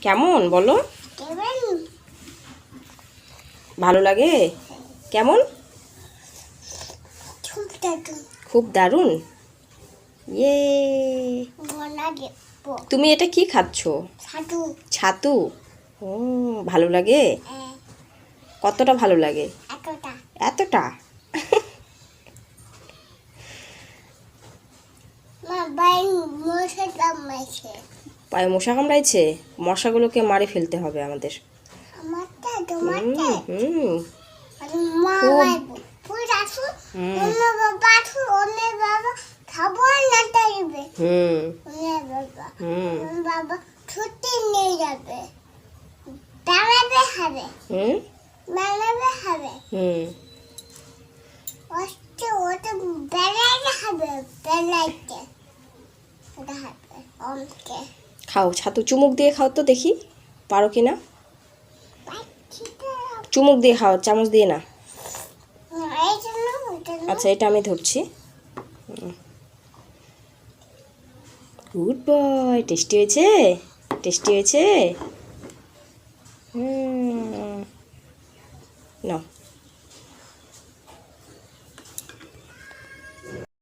কেমন বলো? ভালো লাগে? কেমন? খুব দারুণ। ইয়ে, তুমি এটা কি খাচ্ছ? ছাতু। ও, ভালো লাগে? কতটা ভালো লাগে? এতটা? পায়ে মশা কামড়াইছে? মশাগুলোকে মারে ফেলতে হবে আমাদের। হুম, খাও ছাতু, চুমুক দিয়ে খাও তো দেখি, পারো কি না? চুমুক দিয়ে খাও, চামচ দিয়ে না। আচ্ছা, এটা আমি ধরছি। Good boy. টেস্টি হয়েছে? টেস্টি হয়েছে? নাও।